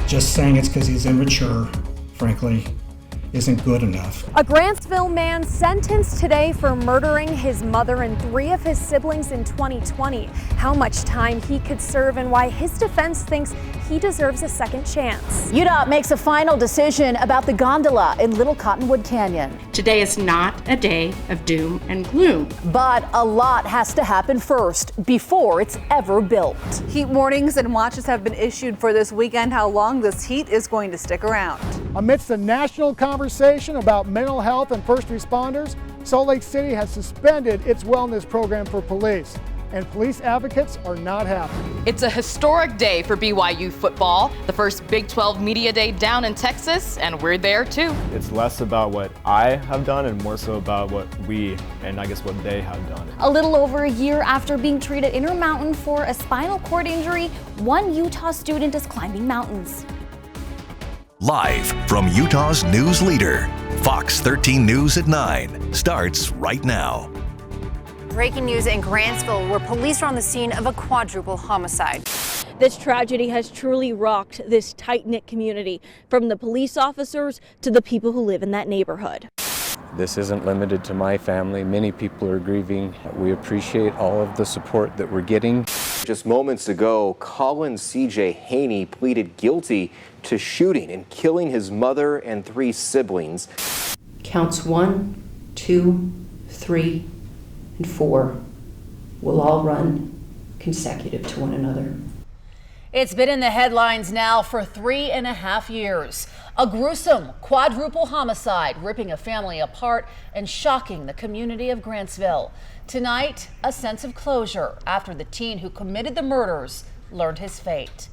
Just saying it's because he's immature, frankly, isn't good enough. A Grantsville man sentenced today for murdering his mother and 3 of his siblings in 2020. How much time he could serve and why his defense thinks he deserves a second chance. UDOT makes a final decision about the gondola in Little Cottonwood Canyon. Today is not a day of doom and gloom. But a lot has to happen first before it's ever built. Heat warnings and watches have been issued for this weekend. How long this heat is going to stick around. Amidst the national conversation about mental health and first responders, Salt Lake City has suspended its wellness program for police, and police advocates are not happy. It's a historic day for BYU football, the first Big 12 Media Day down in Texas, and we're there too. It's less about what I have done and more so about what we, and I guess what they have done. A little over a year after being treated in Intermountain for a spinal cord injury, one Utah student is climbing mountains. Live from Utah's news leader, Fox 13 News at 9 starts right now. Breaking news in Grantsville, where police are on the scene of a quadruple homicide. This tragedy has truly rocked this tight-knit community, from the police officers to the people who live in that neighborhood. This isn't limited to my family. Many people are grieving. We appreciate all of the support that we're getting. Just moments ago, Colin C.J. Haney pleaded guilty to shooting and killing his mother and 3 siblings. Counts 1, 2, 3, and 4 will all run consecutive to one another. It's been in the headlines now for 3.5 years. A gruesome quadruple homicide ripping a family apart and shocking the community of Grantsville. Tonight, a sense of closure after the teen who committed the murders learned his fate.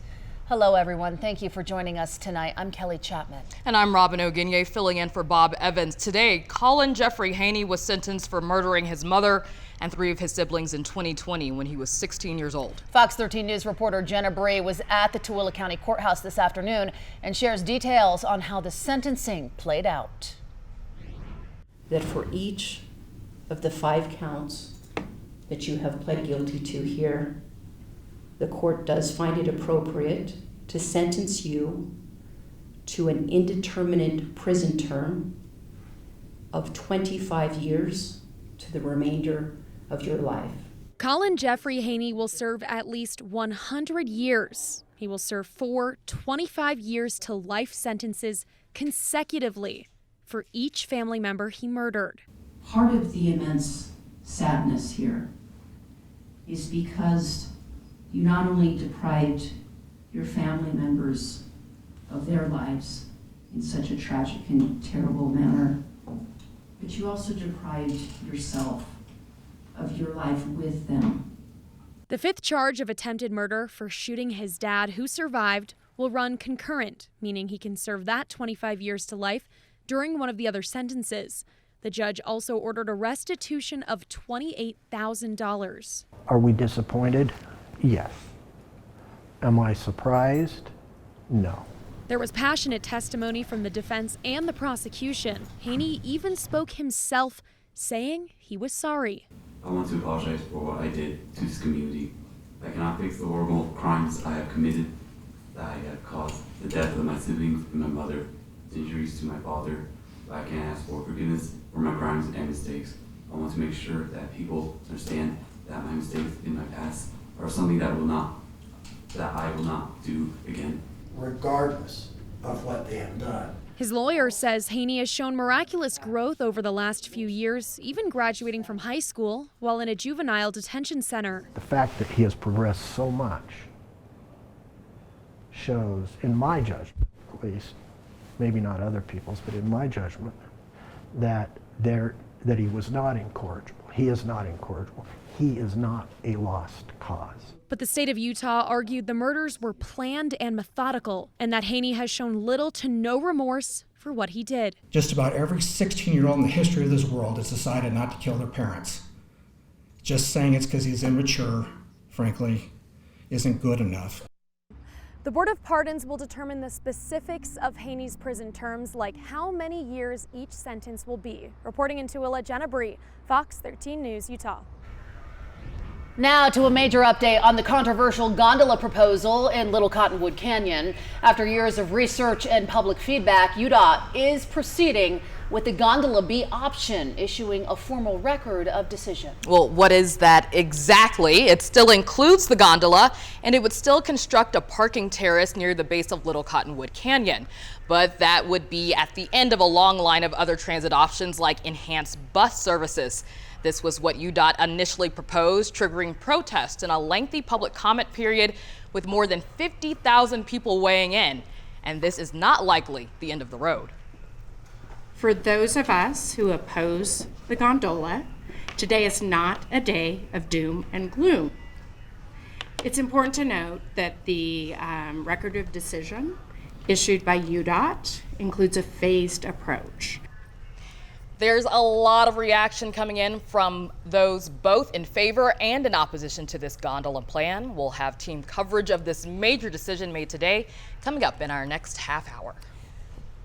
Hello, everyone. Thank you for joining us tonight. I'm Kelly Chapman. And I'm Robin O'Guinye, filling in for Bob Evans. Today, Colin Jeffrey Haney was sentenced for murdering his mother and 3 of his siblings in 2020 when he was 16 years old. Fox 13 News reporter Jenna Bree was at the Tooele County Courthouse this afternoon and shares details on how the sentencing played out. That for each of the 5 counts that you have pled guilty to here, the court does find it appropriate to sentence you to an indeterminate prison term of 25 years to the remainder of your life. Colin Jeffrey Haney will serve at least 100 years. He will serve 4 25 years to life sentences consecutively for each family member he murdered. Part of the immense sadness here is because you not only deprived your family members of their lives in such a tragic and terrible manner, but you also deprived yourself of your life with them. The 5th charge of attempted murder for shooting his dad, who survived, will run concurrent, meaning he can serve that 25 years to life during one of the other sentences. The judge also ordered a restitution of $28,000. Are we disappointed? Yes. Am I surprised? No. There was passionate testimony from the defense and the prosecution. Haney even spoke himself, saying he was sorry. I want to apologize for what I did to this community. I cannot fix the horrible crimes I have committed, that I have caused the death of my siblings and my mother, the injuries to my father. But I can ask for forgiveness for my crimes and mistakes. I want to make sure that people understand that my mistakes in my past are something that I will not do again. Regardless of what they have done. His lawyer says Haney has shown miraculous growth over the last few years, even graduating from high school while in a juvenile detention center. The fact that he has progressed so much shows, in my judgment at least, maybe not other people's, but in my judgment, that he was not incorrigible. He is not incorrigible. He is not a lost cause. But the state of Utah argued the murders were planned and methodical, and that Haney has shown little to no remorse for what he did. Just about every 16-year-old in the history of this world has decided not to kill their parents. Just saying it's because he's immature, frankly, isn't good enough. The Board of Pardons will determine the specifics of Haney's prison terms, like how many years each sentence will be. Reporting in Tooele, Jenna Bree, Fox 13 News, Utah. Now to a major update on the controversial gondola proposal in Little Cottonwood Canyon. After years of research and public feedback, UDOT is proceeding with the Gondola B option, issuing a formal record of decision. Well, what is that exactly? It still includes the gondola, and it would still construct a parking terrace near the base of Little Cottonwood Canyon. But that would be at the end of a long line of other transit options like enhanced bus services. This was what UDOT initially proposed, triggering protests and a lengthy public comment period with more than 50,000 people weighing in. And this is not likely the end of the road. For those of us who oppose the gondola, today is not a day of doom and gloom. It's important to note that the record of decision issued by UDOT includes a phased approach. There's a lot of reaction coming in from those both in favor and in opposition to this gondola plan. We'll have team coverage of this major decision made today coming up in our next half hour.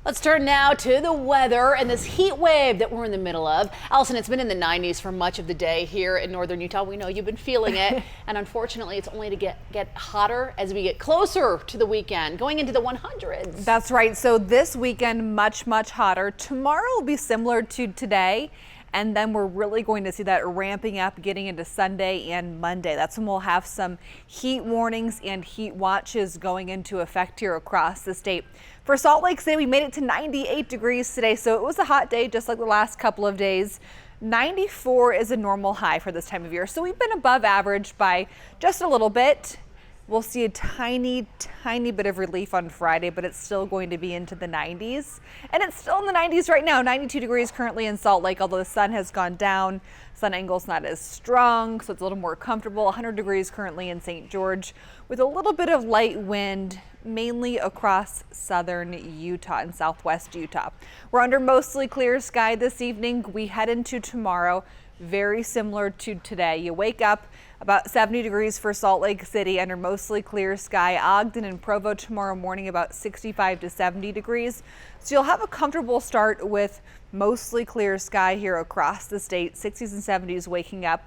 Let's turn now to the weather and this heat wave that we're in the middle of. Allison, it's been in the 90s for much of the day here in northern Utah. We know you've been feeling it. And unfortunately, it's only to get hotter as we get closer to the weekend, going into the 100s. That's right. So this weekend, much hotter. Tomorrow will be similar to today. And then we're really going to see that ramping up getting into Sunday and Monday. That's when we'll have some heat warnings and heat watches going into effect here across the state. For Salt Lake City, we made it to 98 degrees today, so it was a hot day just like the last couple of days. 94 is a normal high for this time of year, so we've been above average by just a little bit. We'll see a tiny bit of relief on Friday, but it's still going to be into the 90s. And it's still in the 90s right now, 92 degrees currently in Salt Lake, although the sun has gone down. Sun angle's not as strong, so it's a little more comfortable. 100 degrees currently in St. George with a little bit of light wind, mainly across southern Utah and southwest Utah. We're under mostly clear sky this evening. We head into tomorrow, very similar to today. You wake up about 70 degrees for Salt Lake City under mostly clear sky. Ogden and Provo tomorrow morning about 65 to 70 degrees. So you'll have a comfortable start with mostly clear sky here across the state, 60s and 70s waking up.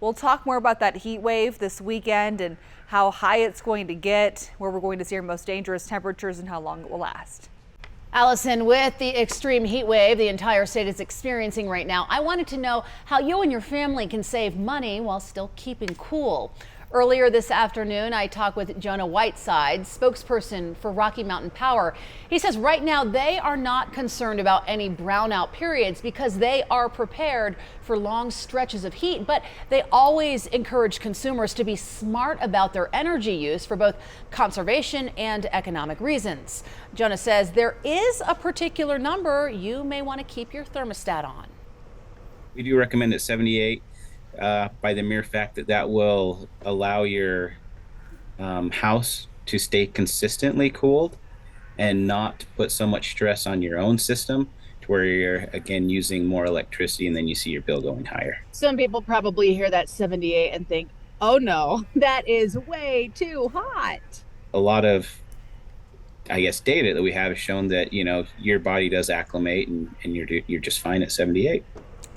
We'll talk more about that heat wave this weekend and how high it's going to get, where we're going to see our most dangerous temperatures and how long it will last. Allison, with the extreme heat wave the entire state is experiencing right now, I wanted to know how you and your family can save money while still keeping cool. Earlier this afternoon, I talked with Jonah Whiteside, spokesperson for Rocky Mountain Power. He says right now they are not concerned about any brownout periods because they are prepared for long stretches of heat, but they always encourage consumers to be smart about their energy use for both conservation and economic reasons. Jonah says there is a particular number you may want to keep your thermostat on. We do recommend at 78. By the mere fact that will allow your house to stay consistently cooled and not put so much stress on your own system to where you're again using more electricity and then you see your bill going higher. Some people probably hear that 78 and think, oh no, that is way too hot. A lot of, I guess, data that we have has shown that, you know, your body does acclimate and you're just fine at 78.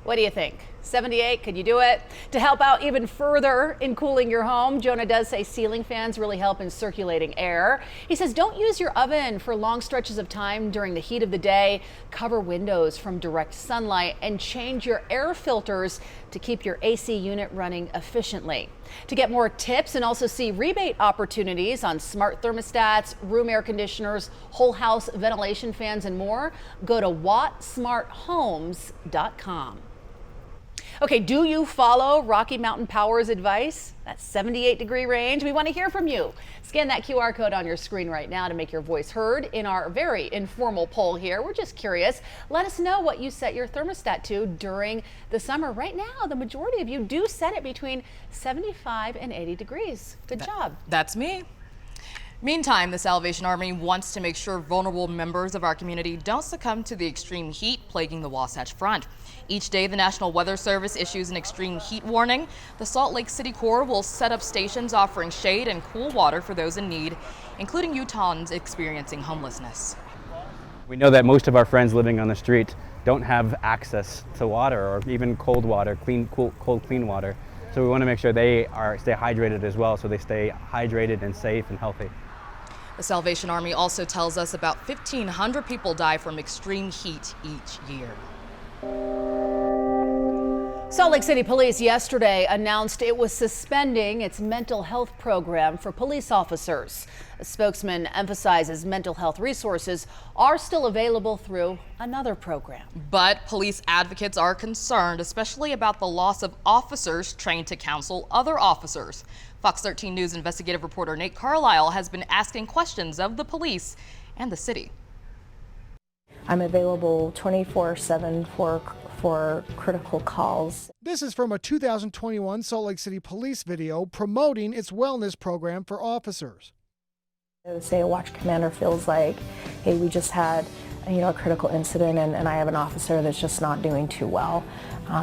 What do you think? 78, could you do it? To help out even further in cooling your home, Jonah does say ceiling fans really help in circulating air. He says don't use your oven for long stretches of time during the heat of the day. Cover windows from direct sunlight and change your air filters to keep your AC unit running efficiently. To get more tips and also see rebate opportunities on smart thermostats, room air conditioners, whole house ventilation fans, and more, go to wattsmarthomes.com. Okay, do you follow Rocky Mountain Power's advice? That 78-degree range. We want to hear from you. Scan that QR code on your screen right now to make your voice heard in our very informal poll here. We're just curious. Let us know what you set your thermostat to during the summer. Right now, the majority of you do set it between 75 and 80 degrees. Good job. That's me. Meantime, the Salvation Army wants to make sure vulnerable members of our community don't succumb to the extreme heat plaguing the Wasatch Front. Each day, the National Weather Service issues an extreme heat warning. The Salt Lake City Corps will set up stations offering shade and cool water for those in need, including Utahns experiencing homelessness. We know that most of our friends living on the street don't have access to water or even cold water, clean water. So we want to make sure they stay hydrated as well, so they stay hydrated and safe and healthy. The Salvation Army also tells us about 1,500 people die from extreme heat each year. Salt Lake City Police yesterday announced it was suspending its mental health program for police officers. A spokesman emphasizes mental health resources are still available through another program. But police advocates are concerned, especially about the loss of officers trained to counsel other officers. Fox 13 News investigative reporter Nate Carlisle has been asking questions of the police and the city. I'm available 24/7 for critical calls. This is from a 2021 Salt Lake City Police video promoting its wellness program for officers. Say a watch commander feels like, hey, we just had a critical incident and I have an officer that's just not doing too well.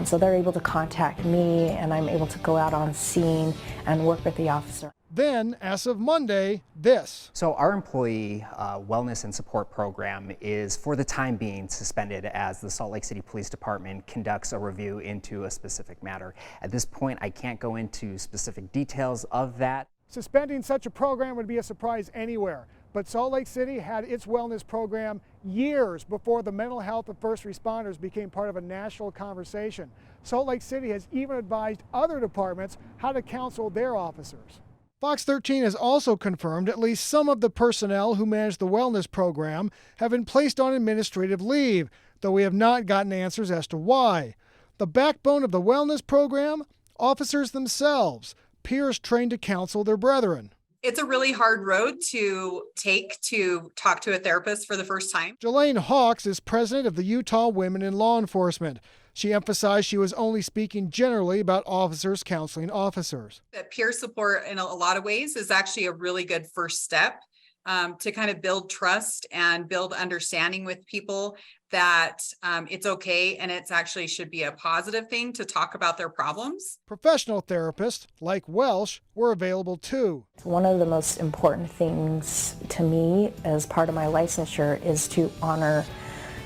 So they're able to contact me and I'm able to go out on scene and work with the officer. Then, as of Monday, this. So our employee wellness and support program is for the time being suspended as the Salt Lake City Police Department conducts a review into a specific matter. At this point, I can't go into specific details of that. Suspending such a program would be a surprise anywhere, but Salt Lake City had its wellness program years before the mental health of first responders became part of a national conversation. Salt Lake City has even advised other departments how to counsel their officers. Fox 13 has also confirmed at least some of the personnel who manage the wellness program have been placed on administrative leave, though we have not gotten answers as to why. The backbone of the wellness program? Officers themselves, peers trained to counsel their brethren. It's a really hard road to take to talk to a therapist for the first time. Jelaine Hawks is president of the Utah Women in Law Enforcement. She emphasized she was only speaking generally about officers counseling officers. That peer support in a lot of ways is actually a really good first step to kind of build trust and build understanding with people that it's okay and it's actually should be a positive thing to talk about their problems. Professional therapists like Welsh were available too. One of the most important things to me as part of my licensure is to honor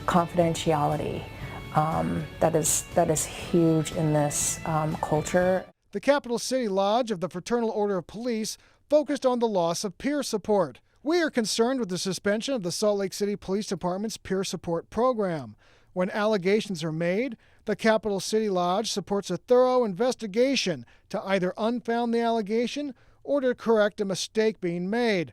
confidentiality. That is huge in this culture. The Capital City Lodge of the Fraternal Order of Police focused on the loss of peer support. We are concerned with the suspension of the Salt Lake City Police Department's peer support program. When allegations are made, the Capital City Lodge supports a thorough investigation to either unfound the allegation or to correct a mistake being made.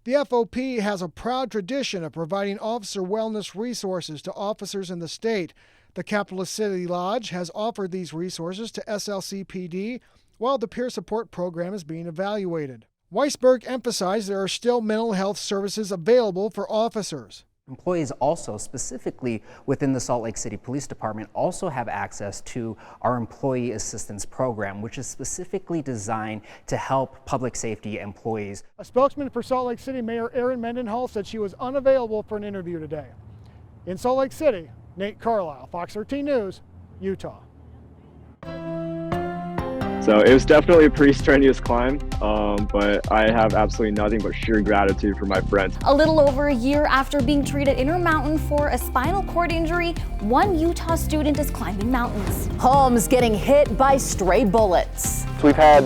The FOP has a proud tradition of providing officer wellness resources to officers in the state. The Capital City Lodge has offered these resources to SLCPD while the peer support program is being evaluated. Weisberg emphasized there are still mental health services available for officers. Employees also, specifically within the Salt Lake City Police Department, also have access to our Employee Assistance Program, which is specifically designed to help public safety employees. A spokesman for Salt Lake City Mayor Erin Mendenhall said she was unavailable for an interview today. In Salt Lake City, Nate Carlisle, Fox 13 News, Utah. So it was definitely a pretty strenuous climb, but I have absolutely nothing but sheer gratitude for my friends. A little over a year after being treated Intermountain for a spinal cord injury, one Utah student is climbing mountains. Homes getting hit by stray bullets. We've had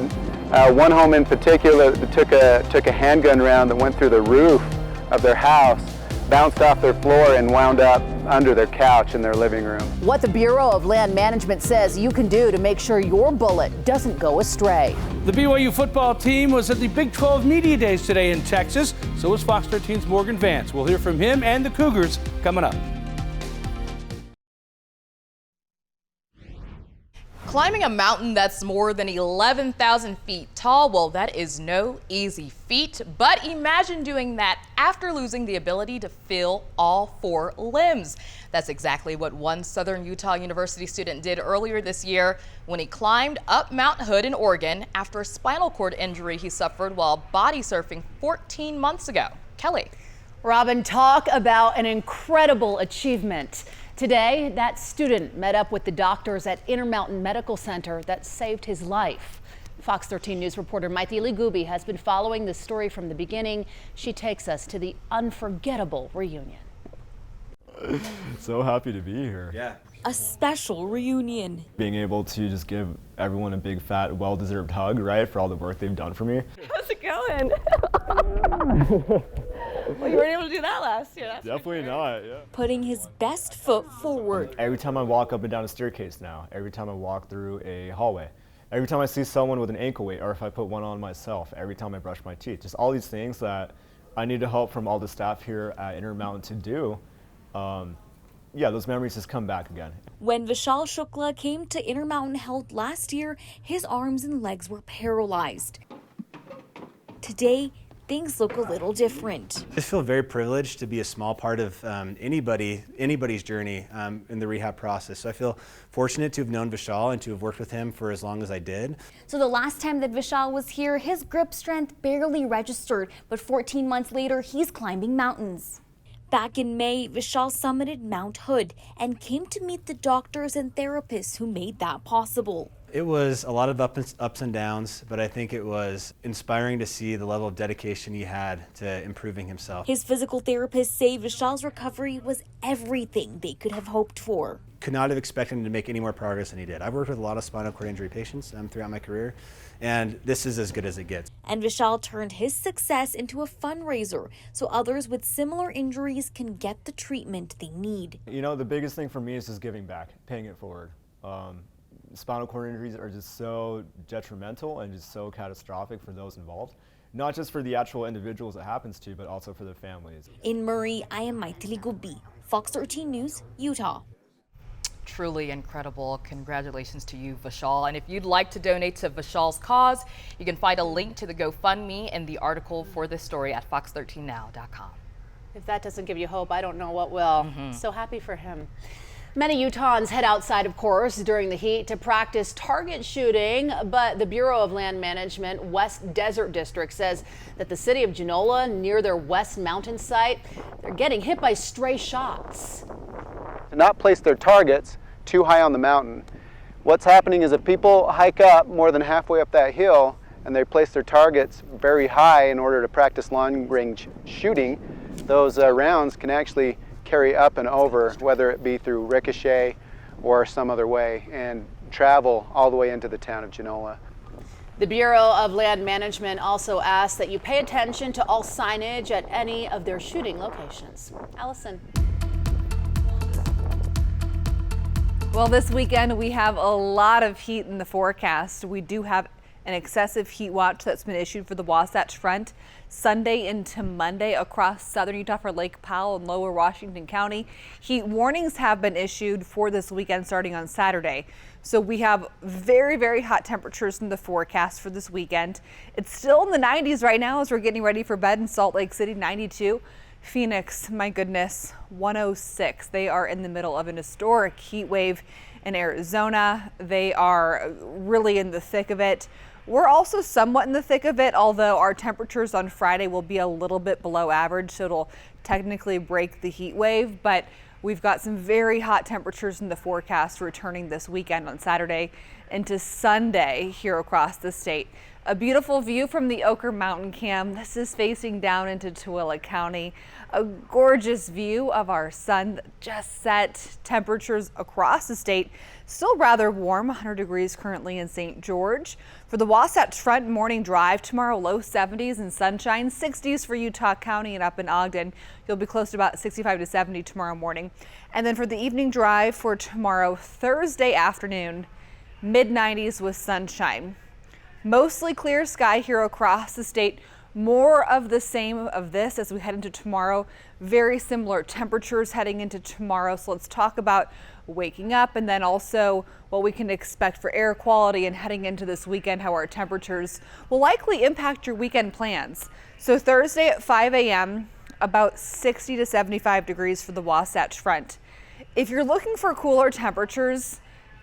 one home in particular that took a handgun round that went through the roof of their house, bounced off their floor and wound up under their couch in their living room. What the Bureau of Land Management says you can do to make sure your bullet doesn't go astray. The BYU football team was at the Big 12 Media Days today in Texas. So was Fox 13's Morgan Vance. We'll hear from him and the Cougars coming up. Climbing a mountain that's more than 11,000 feet tall, well, that is no easy feat. But imagine doing that after losing the ability to feel all four limbs. That's exactly what one Southern Utah University student did earlier this year when he climbed up Mount Hood in Oregon after a spinal cord injury he suffered while body surfing 14 months ago. Kelly. Robin, talk about an incredible achievement. Today, that student met up with the doctors at Intermountain Medical Center that saved his life. Fox 13 News reporter Maithili Gubi has been following this story from the beginning. She takes us to the unforgettable reunion. So happy to be here. Yeah. A special reunion. Being able to just give everyone a big, fat, well-deserved hug, right, for all the work they've done for me. How's it going? Well, you weren't able to do that last year. That's Definitely not, yeah. putting his best foot forward. Every time I walk up and down a staircase now, every time I walk through a hallway, every time I see someone with an ankle weight, or if I put one on myself, every time I brush my teeth, just all these things that I need help from all the staff here at Intermountain to do. Yeah, those memories just come back again. When Vishal Shukla came to Intermountain Health last year, his arms and legs were paralyzed. Today, things look a little different. I just feel very privileged to be a small part of anybody's journey in the rehab process. So I feel fortunate to have known Vishal and to have worked with him for as long as I did. So the last time that Vishal was here, his grip strength barely registered, but 14 months later, he's climbing mountains. Back in May, Vishal summited Mount Hood and came to meet the doctors and therapists who made that possible. It was a lot of ups and downs, but I think it was inspiring to see the level of dedication he had to improving himself. His physical therapists say Vishal's recovery was everything they could have hoped for. Could not have expected him to make any more progress than he did. I've worked with a lot of spinal cord injury patients throughout my career, and this is as good as it gets. And Vishal turned his success into a fundraiser so others with similar injuries can get the treatment they need. You know, the biggest thing for me is just giving back, paying it forward. Spinal cord injuries are just so detrimental and just so catastrophic for those involved. Not just for the actual individuals it happens to, but also for their families. In Murray, I am Maithili Gubbi, Fox 13 News, Utah. Truly incredible. Congratulations to you, Vishal. And if you'd like to donate to Vishal's cause, you can find a link to the GoFundMe in the article for this story at fox13now.com. If that doesn't give you hope, I don't know what will. So happy for him. Many Utahns head outside, of course, during the heat to practice target shooting, but the Bureau of Land Management West Desert District says that the city of Genola, near their West Mountain site, they're getting hit by stray shots. To not place their targets too high on the mountain. What's happening is if people hike up more than halfway up that hill and they place their targets very high in order to practice long-range shooting, those rounds can actually carry up and over, whether it be through ricochet or some other way, and travel all the way into the town of Genola. The Bureau of Land Management also asks that you pay attention to all signage at any of their shooting locations. Allison. Well, this weekend we have a lot of heat in the forecast. We do have an excessive heat watch that's been issued for the Wasatch Front Sunday into Monday across southern Utah for Lake Powell and lower Washington County. Heat warnings have been issued for this weekend starting on Saturday. So we have very, very hot temperatures in the forecast for this weekend. It's still in the 90s right now as we're getting ready for bed in Salt Lake City, 92. Phoenix, my goodness, 106. They are in the middle of an historic heat wave in Arizona. They are really in the thick of it. We're also somewhat in the thick of it, although our temperatures on Friday will be a little bit below average, so it'll technically break the heat wave. But we've got some very hot temperatures in the forecast returning this weekend on Saturday into Sunday here across the state. A beautiful view from the Oquirrh Mountain Cam. This is facing down into Tooele County. A gorgeous view of our sun that just set. Temperatures across the state still rather warm, 100 degrees currently in St. George. For the Wasatch Front morning drive tomorrow, low 70s and sunshine, 60s for Utah County and up in Ogden. You'll be close to about 65 to 70 tomorrow morning. And then for the evening drive for tomorrow, Thursday afternoon, mid 90s with sunshine. Mostly clear sky here across the state. More of the same of this as we head into tomorrow. Very similar temperatures heading into tomorrow. So let's talk about waking up and then also what we can expect for air quality and heading into this weekend, how our temperatures will likely impact your weekend plans. So Thursday at 5 a.m., about 60 to 75 degrees for the Wasatch Front. If you're looking for cooler temperatures,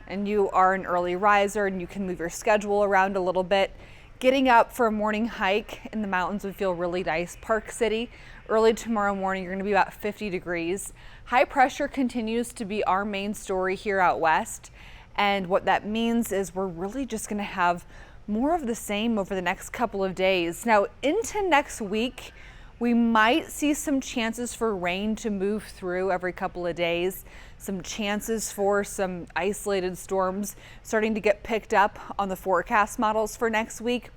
and you are an early riser and you can move your schedule around a little bit, getting up for a morning hike in the mountains would feel really nice. Park City, early tomorrow morning, you're going to be about 50 degrees. High pressure continues to be our main story here out west. And what that means is we're really just going to have more of the same over the next couple of days. Now into next week, We might see some chances for rain to move through every couple of days. Some chances for some isolated storms starting to get picked up on the forecast models for next week.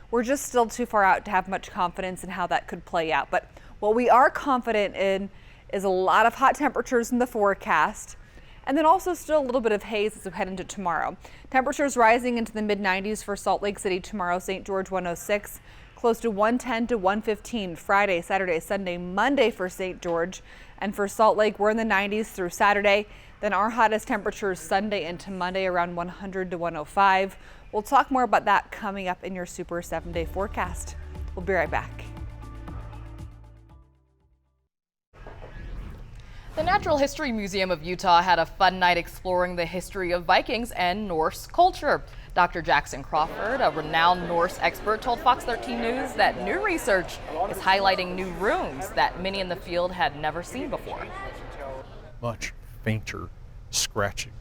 We're just still too far out to have much confidence in how that could play out. But what we are confident in is a lot of hot temperatures in the forecast, and then also still a little bit of haze as we head into tomorrow. Temperatures rising into the mid-90s for Salt Lake City tomorrow, St. George 106, close to 110 to 115 Friday, Saturday, Sunday, Monday for St. George. And for Salt Lake, we're in the 90s through Saturday. Then our hottest temperatures Sunday into Monday around 100 to 105. We'll talk more about that coming up in your Super 7-day forecast. We'll be right back. The Natural History Museum of Utah had a fun night exploring the history of Vikings and Norse culture. Dr. Jackson Crawford, a renowned Norse expert, told Fox 13 News that new research is highlighting new runes that many in the field had never seen before. Much fainter scratchings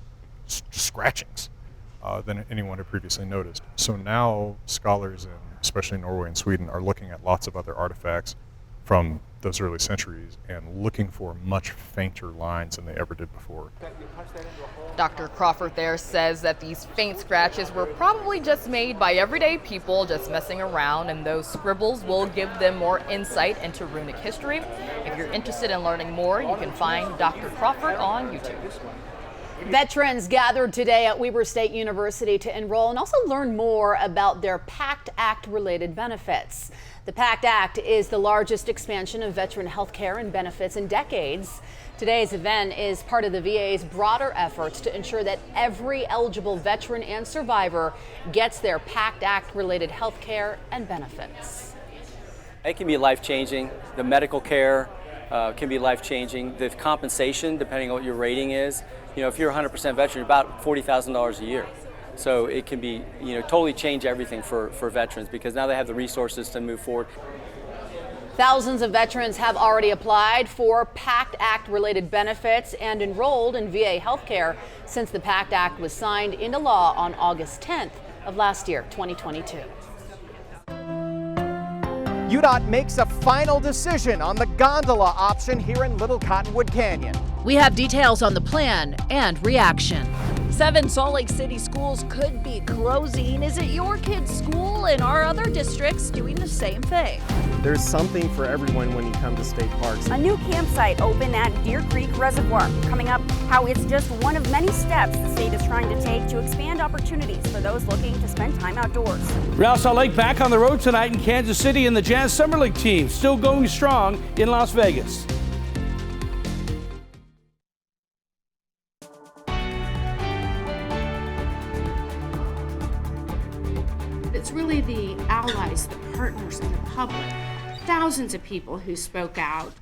than anyone had previously noticed. So now scholars in especially Norway and Sweden are looking at lots of other artifacts from those early centuries and looking for much fainter lines than they ever did before. Dr. Crawford there says that these faint scratches were probably just made by everyday people just messing around, and those scribbles will give them more insight into runic history. If you're interested in learning more, you can find Dr. Crawford on YouTube. Veterans gathered today at Weber State University to enroll and also learn more about their PACT Act related benefits. The PACT Act is the largest expansion of veteran health care and benefits in decades. Today's event is part of the VA's broader efforts to ensure that every eligible veteran and survivor gets their PACT Act related health care and benefits. It can be life-changing. The medical care can be life-changing. The compensation, depending on what your rating is, if you're 100% veteran, about $40,000 a year. So it can be, totally change everything for veterans because now they have the resources to move forward. Thousands of veterans have already applied for PACT Act related benefits and enrolled in VA healthcare since the PACT Act was signed into law on August 10th of last year, 2022. UDOT makes a final decision on the gondola option here in Little Cottonwood Canyon. We have details on the plan and reaction. 7 Salt Lake City schools could be closing. Is it your kid's school? And are other districts doing the same thing? There's something for everyone when you come to state parks. A new campsite opened at Deer Creek Reservoir. Coming up, how it's just one of many steps the state is trying to take to expand opportunities for those looking to spend time outdoors. Real Salt Lake back on the road tonight in Kansas City, and the Jazz Summer League team still going strong in Las Vegas. It's really the allies, the partners, and the public. Thousands of people who spoke out.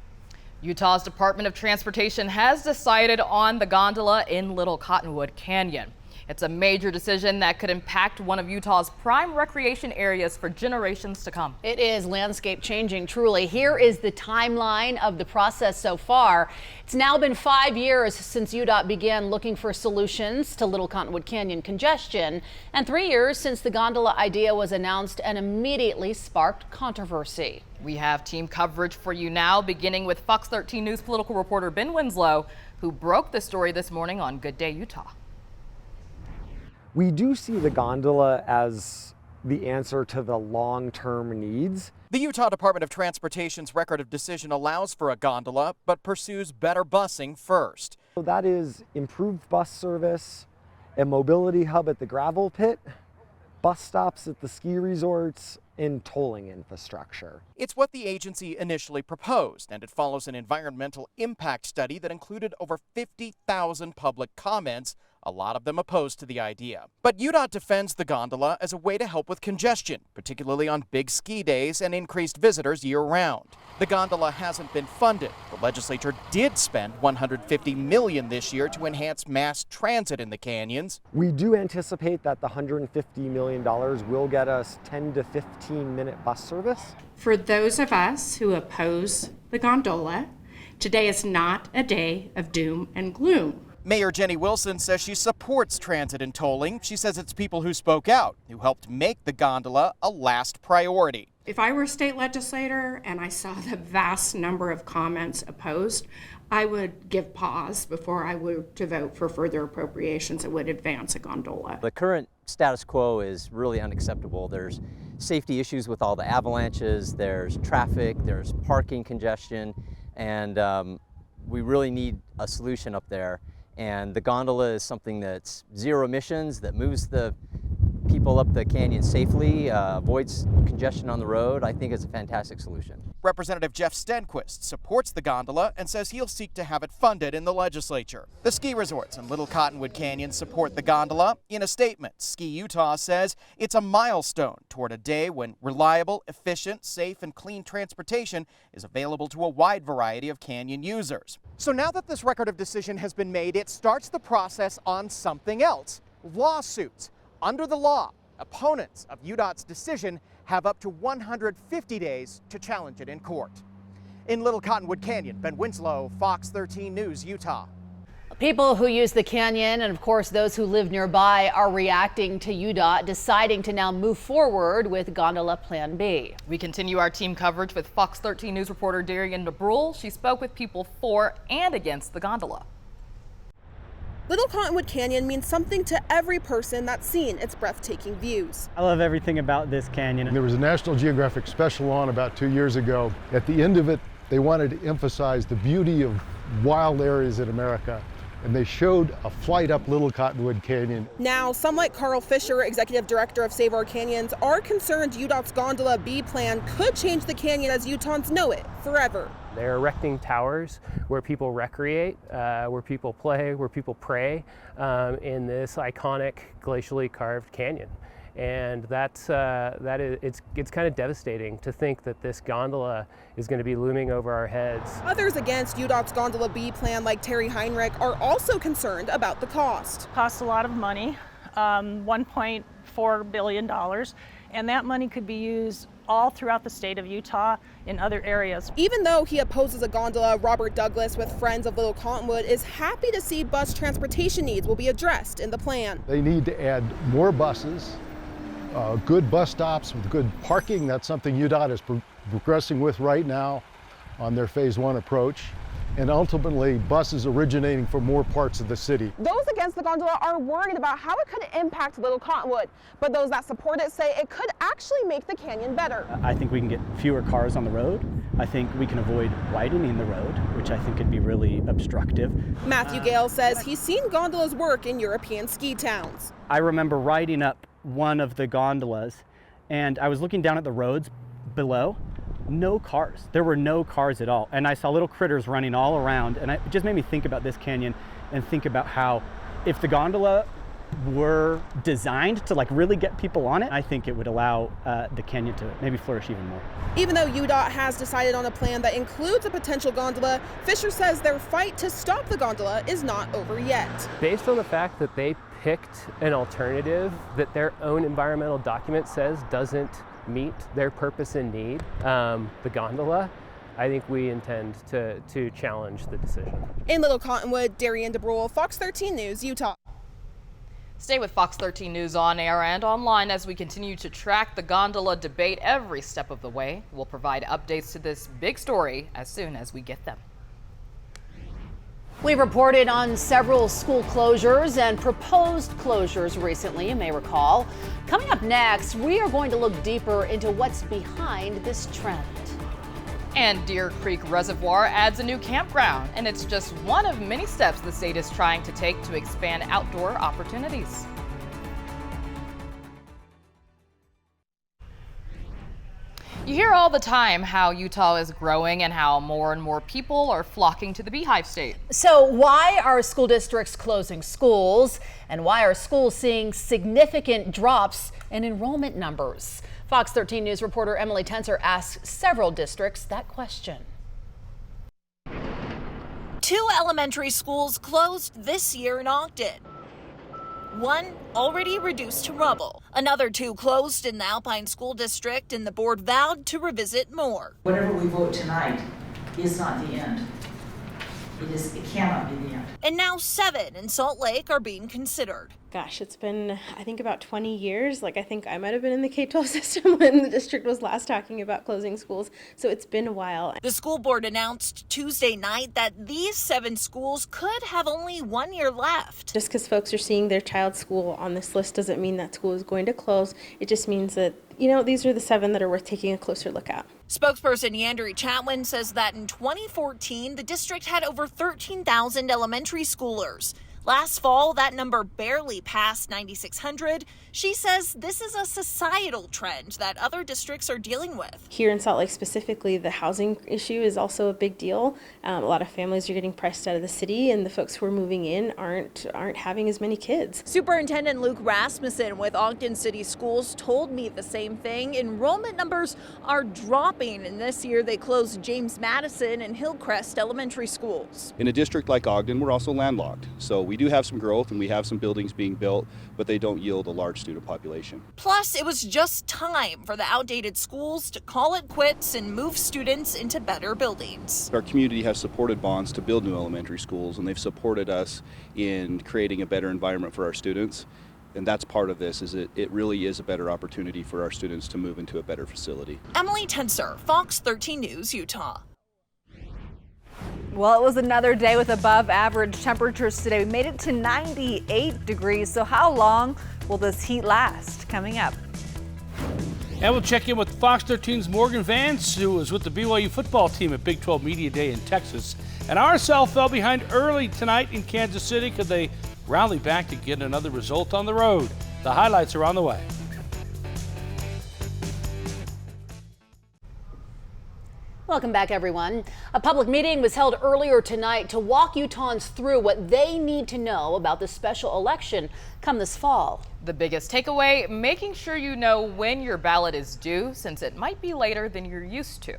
Utah's Department of Transportation has decided on the gondola in Little Cottonwood Canyon. It's a major decision that could impact one of Utah's prime recreation areas for generations to come. It is landscape changing, truly. Here is the timeline of the process so far. It's now been 5 years since UDOT began looking for solutions to Little Cottonwood Canyon congestion, and 3 years since the gondola idea was announced and immediately sparked controversy. We have team coverage for you now, beginning with Fox 13 News political reporter Ben Winslow, who broke the story this morning on Good Day Utah. We do see the gondola as the answer to the long-term needs. The Utah Department of Transportation's record of decision allows for a gondola, but pursues better busing first. So that is improved bus service, a mobility hub at the gravel pit, bus stops at the ski resorts, and tolling infrastructure. It's what the agency initially proposed, and it follows an environmental impact study that included over 50,000 public comments, a lot of them opposed to the idea. But UDOT defends the gondola as a way to help with congestion, particularly on big ski days and increased visitors year-round. The gondola hasn't been funded. The legislature did spend $150 million this year to enhance mass transit in the canyons. We do anticipate that the $150 million will get us 10 to 15-minute bus service. For those of us who oppose the gondola, today is not a day of doom and gloom. Mayor Jenny Wilson says she supports transit and tolling. She says it's people who spoke out who helped make the gondola a last priority. If I were a state legislator and I saw the vast number of comments opposed, I would give pause before I were to vote for further appropriations that would advance a gondola. The current status quo is really unacceptable. There's safety issues with all the avalanches, there's traffic, there's parking congestion, and we really need a solution up there. And the gondola is something that's zero emissions, that moves the people up the canyon safely, avoids congestion on the road. I think it's a fantastic solution. Representative Jeff Stenquist supports the gondola and says he'll seek to have it funded in the legislature. The ski resorts in Little Cottonwood Canyon support the gondola. In a statement, Ski Utah says it's a milestone toward a day when reliable, efficient, safe, and clean transportation is available to a wide variety of canyon users. So now that this record of decision has been made, it starts the process on something else: lawsuits. Under the law, opponents of UDOT's decision have up to 150 days to challenge it in court. In Little Cottonwood Canyon, Ben Winslow, Fox 13 News, Utah. People who use the canyon and, of course, those who live nearby are reacting to UDOT deciding to now move forward with Gondola Plan B. We continue our team coverage with Fox 13 News reporter Darian DeBrule. She spoke with people for and against the gondola. Little Cottonwood Canyon means something to every person that's seen its breathtaking views. I love everything about this canyon. There was a National Geographic special on about 2 years ago. At the end of it, they wanted to emphasize the beauty of wild areas in America, and they showed a flight up Little Cottonwood Canyon. Now, some like Carl Fisher, executive director of Save Our Canyons, are concerned UDOT's Gondola B plan could change the canyon as Utahns know it forever. They're erecting towers where people recreate, where people play, where people pray in this iconic glacially carved canyon. And it's kind of devastating to think that this gondola is going to be looming over our heads. Others against UDOT's Gondola B plan, like Terry Heinrich, are also concerned about the cost. Costs a lot of money, $1.4 billion, and that money could be used all throughout the state of Utah in other areas. Even though he opposes a gondola, Robert Douglas with Friends of Little Cottonwood is happy to see bus transportation needs will be addressed in the plan. They need to add more buses, good bus stops with good parking. That's something UDOT is progressing with right now on their Phase 1 approach. And ultimately, buses originating from more parts of the city. Those against the gondola are worried about how it could impact Little Cottonwood, but those that support it say it could actually make the canyon better. I think we can get fewer cars on the road. I think we can avoid widening the road, which I think could be really obstructive. Matthew Gale says he's seen gondolas work in European ski towns. I remember riding up one of the gondolas, and I was looking down at the roads below. No cars. There were no cars at all. And I saw little critters running all around. And it just made me think about this canyon and think about how if the gondola were designed to really get people on it, I think it would allow the canyon to maybe flourish even more. Even though UDOT has decided on a plan that includes a potential gondola, Fisher says their fight to stop the gondola is not over yet. Based on the fact that they picked an alternative that their own environmental document says doesn't meet their purpose and need, the gondola, I think we intend to challenge the decision. In Little Cottonwood, Darian DeBrule, Fox 13 News, Utah. Stay with Fox 13 News on air and online as we continue to track the gondola debate every step of the way. We'll provide updates to this big story as soon as we get them. We reported on several school closures and proposed closures recently, you may recall. Coming up next, we are going to look deeper into what's behind this trend. And Deer Creek Reservoir adds a new campground, and it's just one of many steps the state is trying to take to expand outdoor opportunities. You hear all the time how Utah is growing and how more and more people are flocking to the Beehive State. So why are school districts closing schools, and why are schools seeing significant drops in enrollment numbers? Fox 13 News reporter Emily Tenser asked several districts that question. 2 elementary schools closed this year in Ogden. One already reduced to rubble. Another 2 closed in the Alpine School District, and the board vowed to revisit more. Whatever we vote tonight is not the end. It cannot be the end. And now 7 in Salt Lake are being considered. Gosh, it's been, I think, about 20 years. I think I might have been in the K-12 system when the district was last talking about closing schools. So it's been a while. The school board announced Tuesday night that these 7 schools could have only 1 year left. Just because folks are seeing their child's school on this list doesn't mean that school is going to close. It just means that, these are the 7 that are worth taking a closer look at. Spokesperson Yandere Chatwin says that in 2014, the district had over 13,000 elementary schoolers. Last fall, that number barely passed 9,600. She says this is a societal trend that other districts are dealing with. Here in Salt Lake specifically, the housing issue is also a big deal. A lot of families are getting priced out of the city, and the folks who are moving in aren't having as many kids. Superintendent Luke Rasmussen with Ogden City Schools told me the same thing. Enrollment numbers are dropping, and this year they closed James Madison and Hillcrest elementary schools. In a district like Ogden, we're also landlocked. So we do have some growth and we have some buildings being built, but they don't yield a large student population. Plus, it was just time for the outdated schools to call it quits and move students into better buildings. Our community has supported bonds to build new elementary schools, and they've supported us in creating a better environment for our students. And that's part of this, is it really is a better opportunity for our students to move into a better facility. Emily Tenser, Fox 13 News, Utah. Well, it was another day with above average temperatures today. We made it to 98 degrees. So how long will this heat last? Coming up. And we'll check in with Fox 13's Morgan Vance, who was with the BYU football team at Big 12 Media Day in Texas. And RSL fell behind early tonight in Kansas City. Could they rally back to get another result on the road? The highlights are on the way. Welcome back, everyone. A public meeting was held earlier tonight to walk Utahns through what they need to know about the special election come this fall. The biggest takeaway, making sure you know when your ballot is due, since it might be later than you're used to.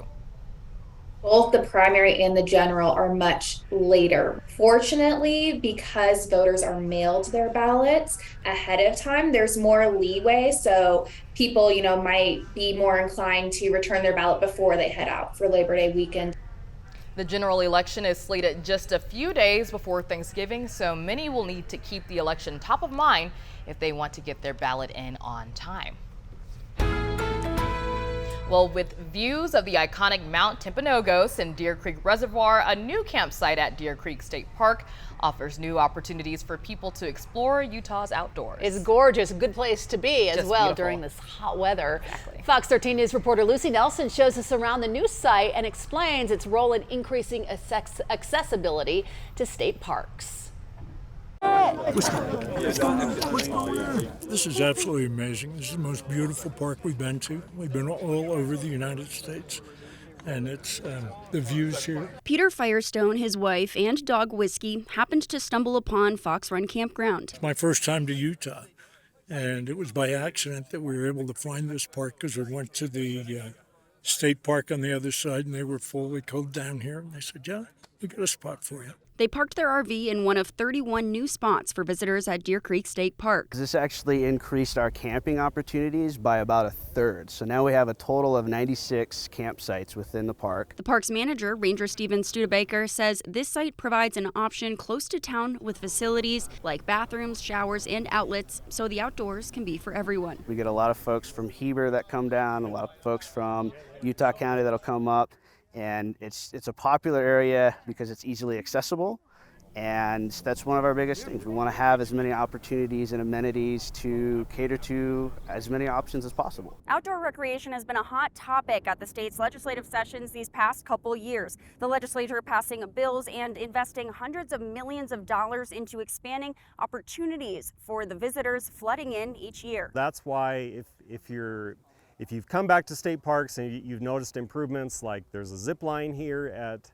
Both the primary and the general are much later. Fortunately, because voters are mailed their ballots ahead of time, there's more leeway. So people, might be more inclined to return their ballot before they head out for Labor Day weekend. The general election is slated just a few days before Thanksgiving, so many will need to keep the election top of mind if they want to get their ballot in on time. Well, with views of the iconic Mount Timpanogos and Deer Creek Reservoir, a new campsite at Deer Creek State Park offers new opportunities for people to explore Utah's outdoors. It's gorgeous, a good place to be as well beautiful. During this hot weather. Exactly. Fox 13 News reporter Lucy Nelson shows us around the new site and explains its role in increasing accessibility to state parks. This is absolutely amazing. This is the most beautiful park we've been to. We've been all over the United States, and it's the views here. Peter Firestone, his wife, and dog Whiskey happened to stumble upon Fox Run Campground. It's my first time to Utah, and it was by accident that we were able to find this park because we went to the state park on the other side, and they were fully closed down here. And they said, "Yeah, we got a spot for you." They parked their RV in one of 31 new spots for visitors at Deer Creek State Park. This actually increased our camping opportunities by about a third. So now we have a total of 96 campsites within the park. The park's manager, Ranger Steven Studebaker, says this site provides an option close to town with facilities like bathrooms, showers, and outlets, so the outdoors can be for everyone. We get a lot of folks from Heber that come down, a lot of folks from Utah County that'll come up. And it's a popular area because it's easily accessible, and that's one of our biggest things. We want to have as many opportunities and amenities to cater to as many options as possible. Outdoor recreation has been a hot topic at the state's legislative sessions these past couple years. The legislature passing bills and investing hundreds of millions of dollars into expanding opportunities for the visitors flooding in each year. That's why if you've come back to state parks and you've noticed improvements, like there's a zip line here at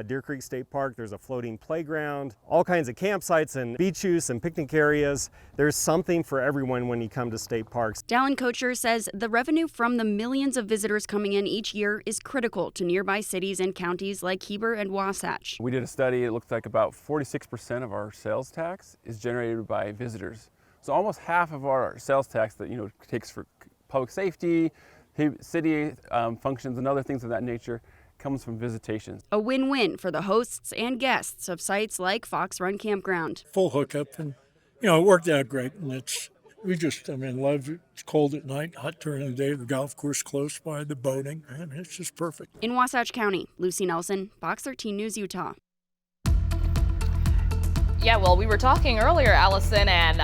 Deer Creek State Park, there's a floating playground, all kinds of campsites and beach use and picnic areas. There's something for everyone when you come to state parks. Dallin Kocher says the revenue from the millions of visitors coming in each year is critical to nearby cities and counties like Heber and Wasatch. We did a study, it looks like about 46% of our sales tax is generated by visitors. So almost half of our sales tax that takes for public safety, city functions and other things of that nature comes from visitations. A win-win for the hosts and guests of sites like Fox Run Campground. Full hookup, and it worked out great. And love it. It's cold at night, hot during the day, the golf course close by, the boating, and it's just perfect. In Wasatch County, Lucy Nelson, Fox 13 News, Utah. Yeah, well, we were talking earlier, Allison, and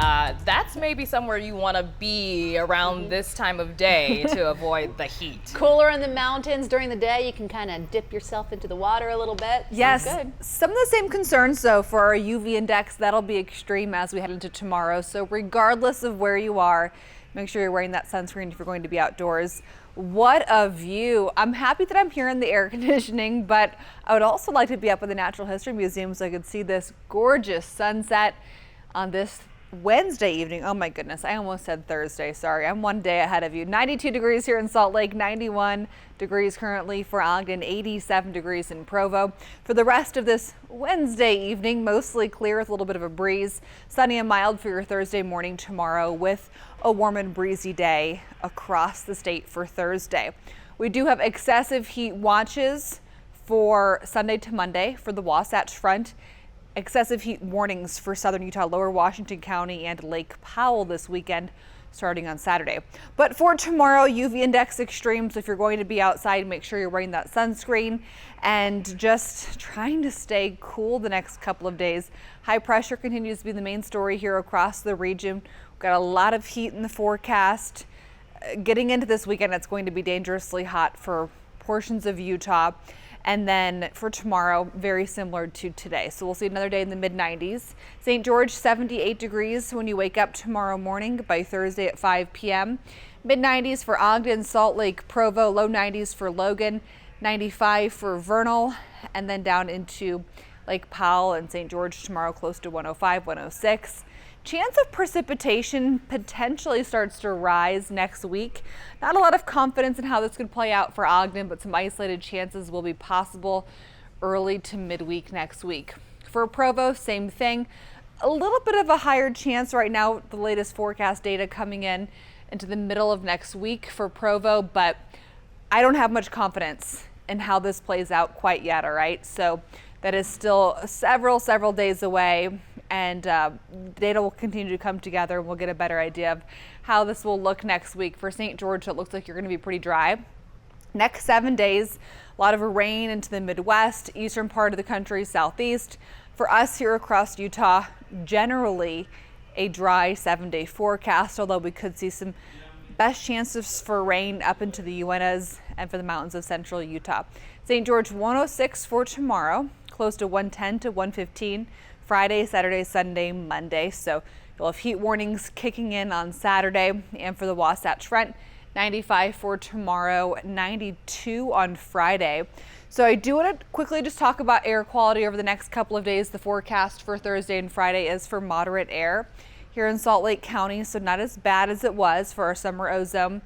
that's maybe somewhere you want to be around this time of day to avoid the heat. Cooler in the mountains during the day. You can kind of dip yourself into the water a little bit. Yes, Sounds good. some of the same concerns, though, for our UV index. That'll be extreme as we head into tomorrow. So regardless of where you are, make sure you're wearing that sunscreen if you're going to be outdoors. What a view. I'm happy that I'm here in the air conditioning, but I would also like to be up at the Natural History Museum so I could see this gorgeous sunset on this Wednesday evening. Oh my goodness, I almost said Thursday. Sorry, I'm one day ahead of you. 92 degrees here in Salt Lake, 91 degrees currently for Ogden, 87 degrees in Provo. For the rest of this Wednesday evening, mostly clear with a little bit of a breeze. Sunny and mild for your Thursday morning tomorrow with a warm and breezy day across the state for Thursday. We do have excessive heat watches for Sunday to Monday for the Wasatch Front. Excessive heat warnings for southern Utah, lower Washington County and Lake Powell this weekend starting on Saturday. But for tomorrow, UV index extreme. So if you're going to be outside, make sure you're wearing that sunscreen and just trying to stay cool the next couple of days. High pressure continues to be the main story here across the region. We've got a lot of heat in the forecast. Getting into this weekend, it's going to be dangerously hot for portions of Utah. And then for tomorrow, very similar to today. So we'll see another day in the mid-90s. St. George, 78 degrees when you wake up tomorrow morning by Thursday at 5 p.m. Mid-90s for Ogden, Salt Lake, Provo, low 90s for Logan, 95 for Vernal, and then down into Lake Powell and St. George tomorrow, close to 105, 106. Chance of precipitation potentially starts to rise next week. Not a lot of confidence in how this could play out for Ogden, but some isolated chances will be possible early to midweek next week. For Provo, same thing. A little bit of a higher chance right now, the latest forecast data coming in into the middle of next week for Provo, but I don't have much confidence in how this plays out quite yet, all right? So that is still several days away, and data will continue to come together and we'll get a better idea of how this will look next week. For St. George, it looks like you're going to be pretty dry. Next 7 days, a lot of rain into the Midwest, eastern part of the country, southeast. For us here across Utah, generally a dry 7-day forecast, although we could see some best chances for rain up into the Uintas and for the mountains of central Utah. St. George, 106 for tomorrow, close to 110 to 115. Friday, Saturday, Sunday, Monday. So you'll have heat warnings kicking in on Saturday. And for the Wasatch Front, 95 for tomorrow, 92 on Friday. So I do want to quickly just talk about air quality over the next couple of days. The forecast for Thursday and Friday is for moderate air here in Salt Lake County, so not as bad as it was for our summer ozone.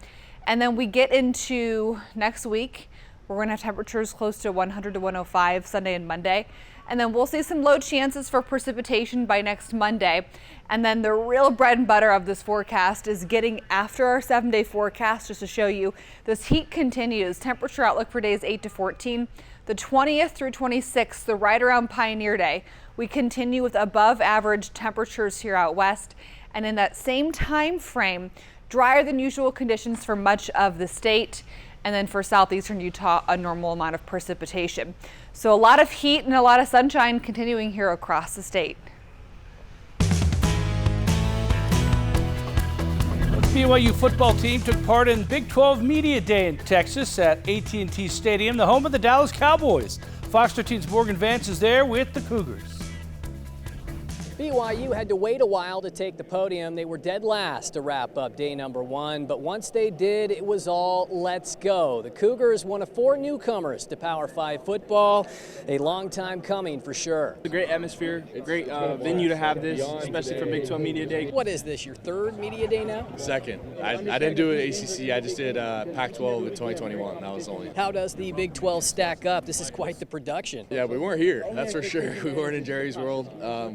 And then we get into next week, we're going to have temperatures close to 100 to 105 Sunday and Monday. And then we'll see some low chances for precipitation by next Monday. And then the real bread and butter of this forecast is getting after our 7-day forecast, just to show you this heat continues. Temperature outlook for days 8 to 14. The 20th through 26th, the right around Pioneer Day, we continue with above average temperatures here out west. And in that same time frame, drier than usual conditions for much of the state. And then for southeastern Utah, a normal amount of precipitation. So a lot of heat and a lot of sunshine continuing here across the state. The BYU football team took part in Big 12 Media Day in Texas at AT&T Stadium, the home of the Dallas Cowboys. Fox 13's Morgan Vance is there with the Cougars. BYU had to wait a while to take the podium. They were dead last to wrap up day number 1, but once they did, it was all let's go. The Cougars, one of 4 newcomers to Power 5 football, a long time coming for sure. A great atmosphere, a great venue to have this, especially for Big 12 Media Day. What is this, your 3rd Media Day now? 2nd. I didn't do it at ACC, I just did Pac-12 in 2021, that was the only. How does the Big 12 stack up? This is quite the production. Yeah, we weren't here, that's for sure. We weren't in Jerry's World.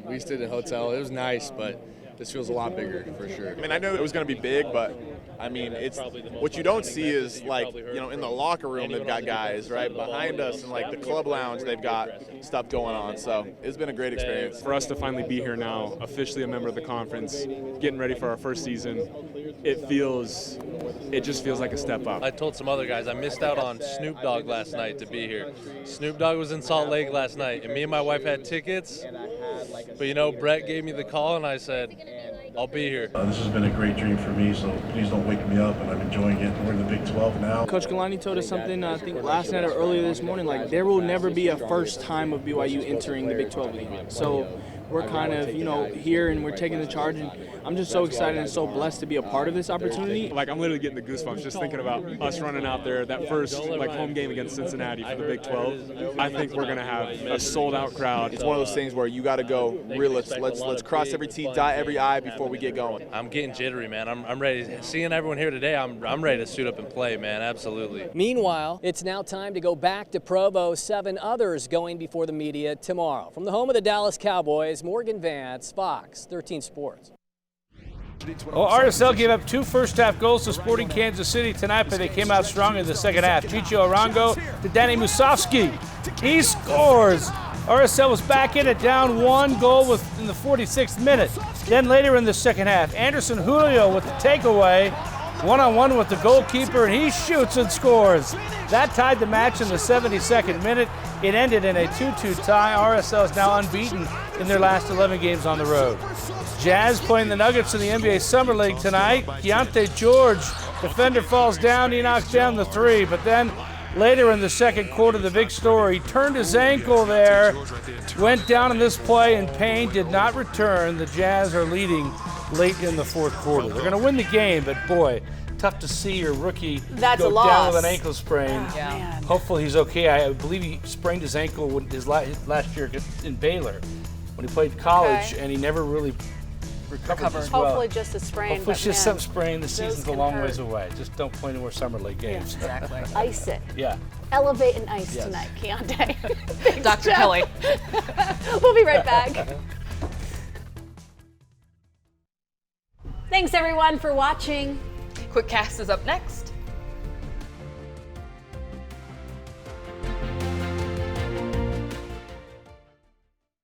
We stayed in a hotel. It was nice, but This feels a lot bigger for sure. I mean, I knew it was going to be big, but I mean, it's what you don't see is like, you know, in the locker room they've got guys right behind us, and like the club lounge they've got stuff going on. So it's been a great experience for us to finally be here now, officially a member of the conference, getting ready for our first season. It just feels like a step up. I told some other guys I missed out on Snoop Dogg last night to be here. Snoop Dogg was in Salt Lake last night, and me and my wife had tickets. But you know, Brett gave me the call, and I said, I'll be here. This has been a great dream for me, so please don't wake me up, and I'm enjoying it. We're in the Big 12 now. Coach Kalani told us something, I think last night or earlier this morning, like there will never be a first time of BYU entering the Big 12 league. So we're kind of, you know, here and we're taking the charge, and I'm just so excited and so blessed to be a part of this opportunity. Like, I'm literally getting the goosebumps just thinking about us running out there, that first like home game against Cincinnati for the Big 12. I think we're going to have a sold-out crowd. It's one of those things where you got to go real. Let's cross every T, dot every I before we get going. I'm getting jittery, man. I'm ready. Seeing everyone here today, I'm ready to suit up and play, man. Absolutely. Meanwhile, it's now time to go back to Provo. 7 others going before the media tomorrow. From the home of the Dallas Cowboys, Morgan Vance, Fox 13 Sports. Well, RSL gave up 2 first-half goals to Sporting Kansas City tonight, but they came out strong in the second half. Chicho Arango to Danny Musovski. He scores. RSL was back in it, down 1 goal in the 46th minute. Then later in the second half, Anderson Julio with the takeaway, one-on-one with the goalkeeper, and he shoots and scores. That tied the match in the 72nd minute. It ended in a 2-2 tie. RSL is now unbeaten in their last 11 games on the road. Jazz playing the Nuggets in the NBA Summer League tonight. Keontae George, defender, falls down. He knocks down the 3, but then later in the second quarter, the big story, turned his ankle there, went down in this play in pain, did not return. The Jazz are leading late in the fourth quarter. They're going to win the game, but boy, tough to see your rookie go down with an ankle sprain. Yeah. Hopefully he's okay. I believe he sprained his ankle his last year in Baylor when he played college, and he never really recovered as well. Hopefully just a sprain. Hopefully it's just some sprain. The season's a long ways away. Just don't play any more Summer League games. Yeah, exactly. Ice it. Yeah. Elevate and ice tonight, Keontae. Thanks, Dr. Jeff. Kelly. We'll be right back. Thanks everyone for watching. Quick Cast is up next.